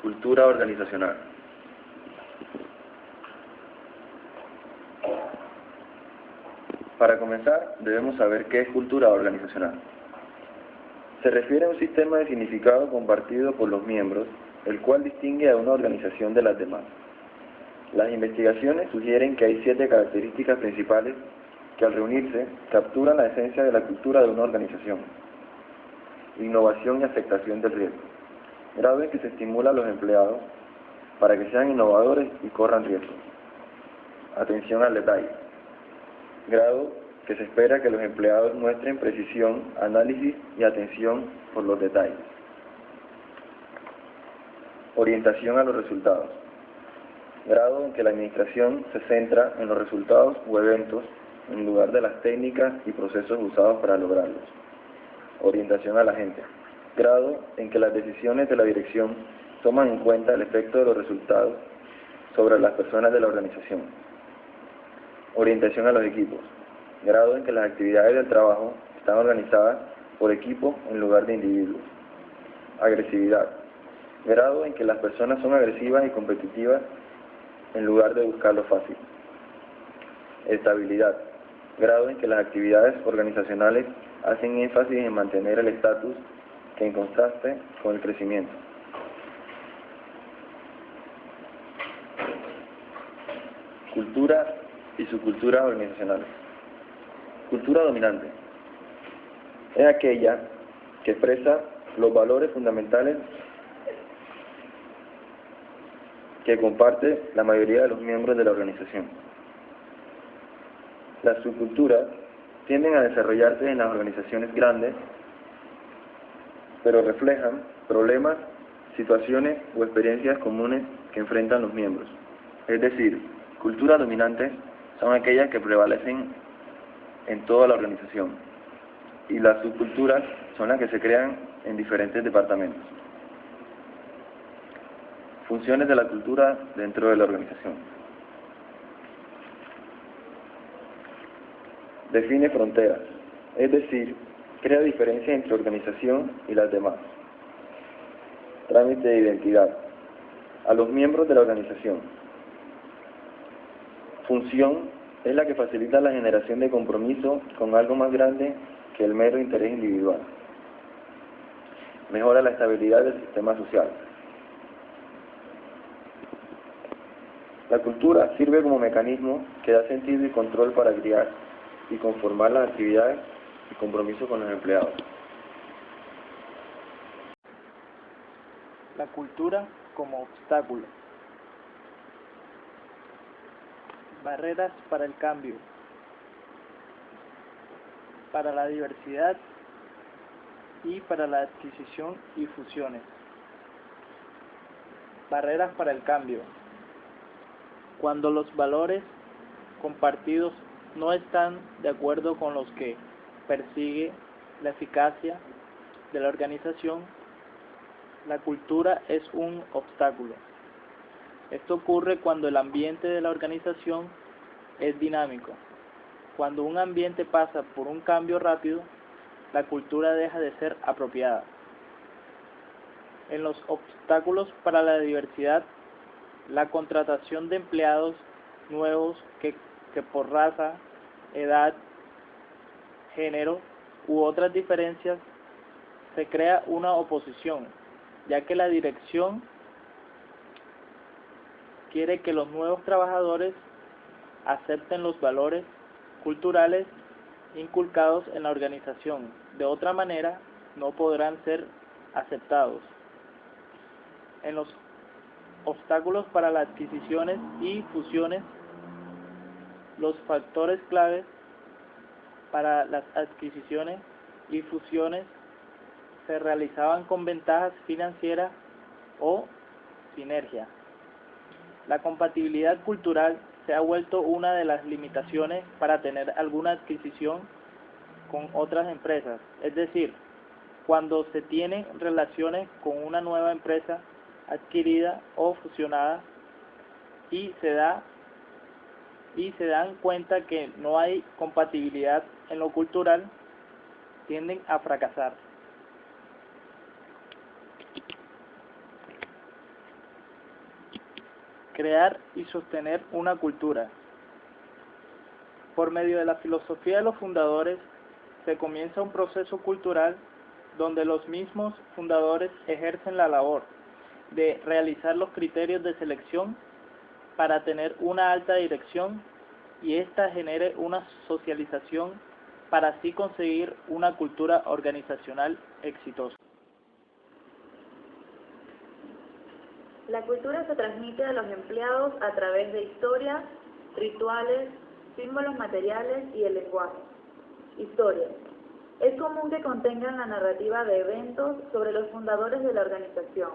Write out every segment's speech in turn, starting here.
Cultura organizacional. Para comenzar, debemos saber qué es cultura organizacional. Se refiere a un sistema de significado compartido por los miembros, el cual distingue a una organización de las demás. Las investigaciones sugieren que hay 7 características principales que al reunirse capturan la esencia de la cultura de una organización. Innovación y aceptación del riesgo. Grado en que se estimula a los empleados para que sean innovadores y corran riesgos. Atención al detalle. Grado que se espera que los empleados muestren precisión, análisis y atención por los detalles. Orientación a los resultados. Grado en que la administración se centra en los resultados o eventos en lugar de las técnicas y procesos usados para lograrlos. Orientación a la gente. Grado en que las decisiones de la dirección toman en cuenta el efecto de los resultados sobre las personas de la organización. Orientación a los equipos. Grado en que las actividades del trabajo están organizadas por equipo en lugar de individuos. Agresividad. Grado en que las personas son agresivas y competitivas en lugar de buscar lo fácil. Estabilidad. Grado en que las actividades organizacionales hacen énfasis en mantener el estatus que en contraste con el crecimiento. Cultura y subcultura organizacionales. Cultura dominante es aquella que expresa los valores fundamentales que comparte la mayoría de los miembros de la organización. Las subculturas tienden a desarrollarse en las organizaciones grandes, pero reflejan problemas, situaciones o experiencias comunes que enfrentan los miembros. Es decir, culturas dominantes son aquellas que prevalecen en toda la organización, y las subculturas son las que se crean en diferentes departamentos. Funciones de la cultura dentro de la organización. Define fronteras, es decir, crea diferencias entre organización y las demás. Trámite de identidad a los miembros de la organización. Función es la que facilita la generación de compromiso con algo más grande que el mero interés individual. Mejora la estabilidad del sistema social. La cultura sirve como mecanismo que da sentido y control para guiar y conformar las actividades y compromisos con los empleados. La cultura como obstáculo. Barreras para el cambio, para la diversidad y para la adquisición y fusiones. Barreras para el cambio. Cuando los valores compartidos no están de acuerdo con los que persigue la eficacia de la organización, la cultura es un obstáculo. Esto ocurre cuando el ambiente de la organización es dinámico. Cuando un ambiente pasa por un cambio rápido, la cultura deja de ser apropiada. En los obstáculos para la diversidad, la contratación de empleados nuevos que por raza, edad, género u otras diferencias se crea una oposición, ya que la dirección quiere que los nuevos trabajadores acepten los valores culturales inculcados en la organización. De otra manera, no podrán ser aceptados. En los obstáculos para las adquisiciones y fusiones, los factores claves para las adquisiciones y fusiones se realizaban con ventajas financieras o sinergia. La compatibilidad cultural se ha vuelto una de las limitaciones para tener alguna adquisición con otras empresas. Es decir, cuando se tienen relaciones con una nueva empresa adquirida o fusionada y se dan cuenta que no hay compatibilidad en lo cultural, tienden a fracasar. crear y sostener una cultura. Por medio de la filosofía de los fundadores, se comienza un proceso cultural donde los mismos fundadores ejercen la labor de realizar los criterios de selección para tener una alta dirección y ésta genere una socialización para así conseguir una cultura organizacional exitosa. La cultura se transmite a los empleados a través de historias, rituales, símbolos materiales y el lenguaje. Historias. Es común que contengan la narrativa de eventos sobre los fundadores de la organización.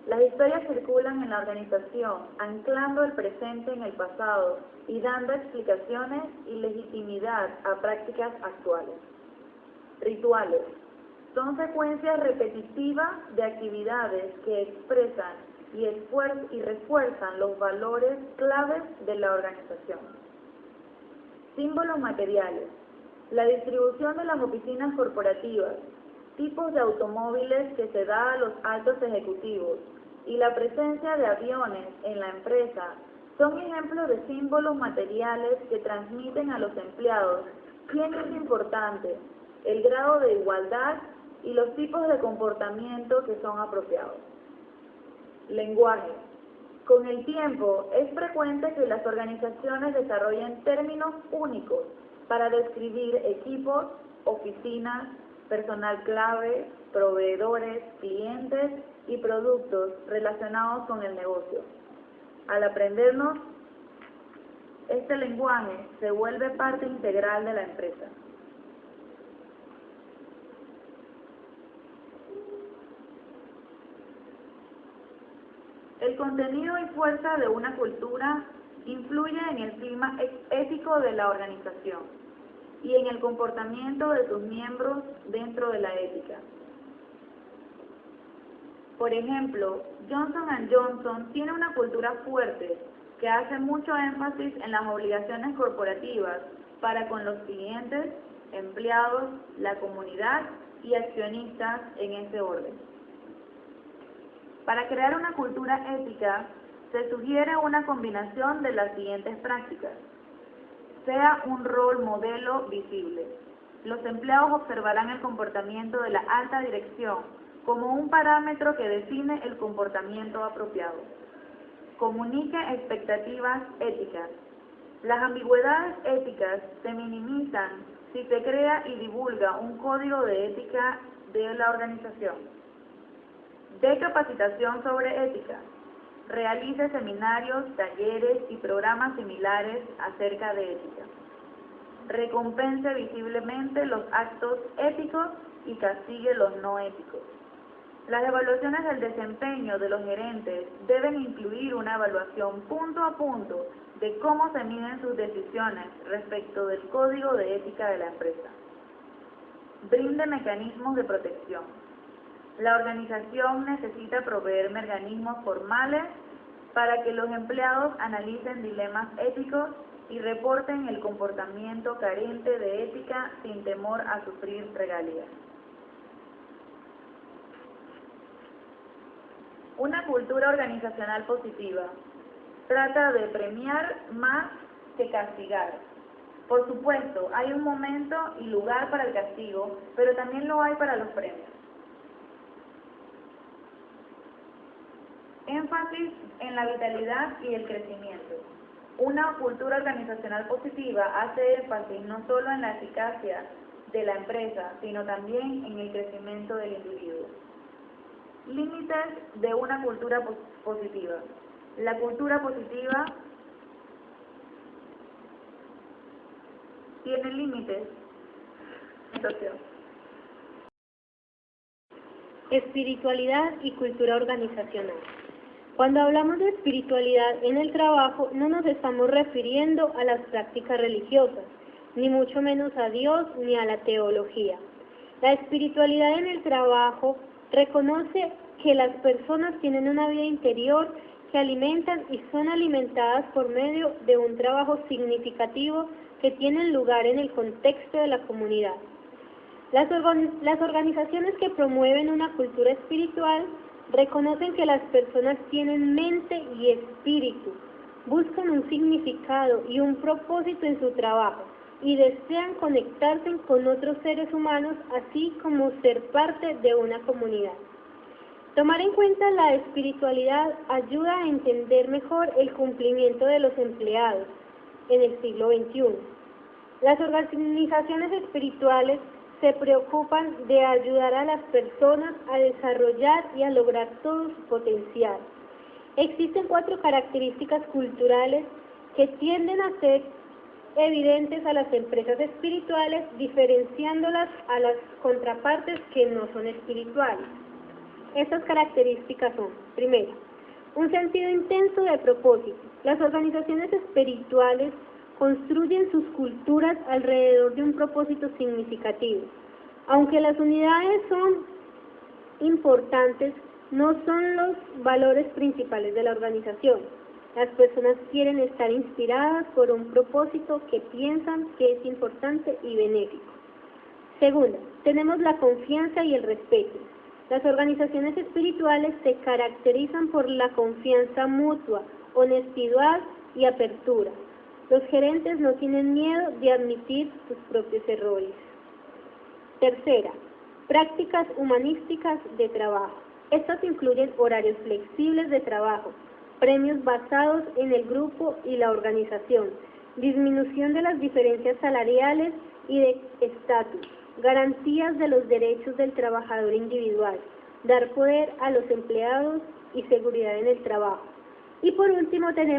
Las historias circulan en la organización, anclando el presente en el pasado y dando explicaciones y legitimidad a prácticas actuales. Rituales. Son secuencias repetitivas de actividades que expresan y refuerzan los valores claves de la organización. Símbolos materiales. La distribución de las oficinas corporativas, tipos de automóviles que se da a los altos ejecutivos y la presencia de aviones en la empresa son ejemplos de símbolos materiales que transmiten a los empleados quién es importante, el grado de igualdad y los tipos de comportamiento que son apropiados. Lenguaje. Con el tiempo, es frecuente que las organizaciones desarrollen términos únicos para describir equipos, oficinas, personal clave, proveedores, clientes y productos relacionados con el negocio. Al aprendernos este lenguaje, se vuelve parte integral de la empresa. El contenido y fuerza de una cultura influye en el clima ético de la organización y en el comportamiento de sus miembros dentro de la ética. Por ejemplo, Johnson & Johnson tiene una cultura fuerte que hace mucho énfasis en las obligaciones corporativas para con los clientes, empleados, la comunidad y accionistas en ese orden. Para crear una cultura ética, se sugiere una combinación de las siguientes prácticas. Sea un rol modelo visible. Los empleados observarán el comportamiento de la alta dirección como un parámetro que define el comportamiento apropiado. Comunique expectativas éticas. Las ambigüedades éticas se minimizan si se crea y divulga un código de ética de la organización. Dé capacitación sobre ética. Realice seminarios, talleres y programas similares acerca de ética. Recompense visiblemente los actos éticos y castigue los no éticos. Las evaluaciones del desempeño de los gerentes deben incluir una evaluación punto a punto de cómo se miden sus decisiones respecto del código de ética de la empresa. Brinde mecanismos de protección. La organización necesita proveer mecanismos formales para que los empleados analicen dilemas éticos y reporten el comportamiento carente de ética sin temor a sufrir regalías. Una cultura organizacional positiva trata de premiar más que castigar. Por supuesto, hay un momento y lugar para el castigo, pero también lo hay para los premios. Énfasis en la vitalidad y el crecimiento. Una cultura organizacional positiva hace énfasis no solo en la eficacia de la empresa, sino también en el crecimiento del individuo. Límites de una cultura positiva. La cultura positiva tiene límites. Espiritualidad y cultura organizacional. Cuando hablamos de espiritualidad en el trabajo, no nos estamos refiriendo a las prácticas religiosas, ni mucho menos a Dios ni a la teología. La espiritualidad en el trabajo reconoce que las personas tienen una vida interior que alimentan y son alimentadas por medio de un trabajo significativo que tiene lugar en el contexto de la comunidad. Las organizaciones que promueven una cultura espiritual Reconocen que las personas tienen mente y espíritu, buscan un significado y un propósito en su trabajo y desean conectarse con otros seres humanos, así como ser parte de una comunidad. Tomar en cuenta la espiritualidad ayuda a entender mejor el cumplimiento de los empleados en el siglo XXI. Las organizaciones espirituales se preocupan de ayudar a las personas a desarrollar y a lograr todo su potencial. Existen 4 características culturales que tienden a ser evidentes a las empresas espirituales, diferenciándolas a las contrapartes que no son espirituales. Estas características son, primero, un sentido intenso de propósito. Las organizaciones espirituales construyen sus culturas alrededor de un propósito significativo. Aunque las unidades son importantes, no son los valores principales de la organización. Las personas quieren estar inspiradas por un propósito que piensan que es importante y benéfico. Segundo, tenemos la confianza y el respeto. Las organizaciones espirituales se caracterizan por la confianza mutua, honestidad y apertura. Los gerentes no tienen miedo de admitir sus propios errores. Tercera, prácticas humanísticas de trabajo. Estas incluyen horarios flexibles de trabajo, premios basados en el grupo y la organización, disminución de las diferencias salariales y de estatus, garantías de los derechos del trabajador individual, dar poder a los empleados y seguridad en el trabajo. Y por último tenemos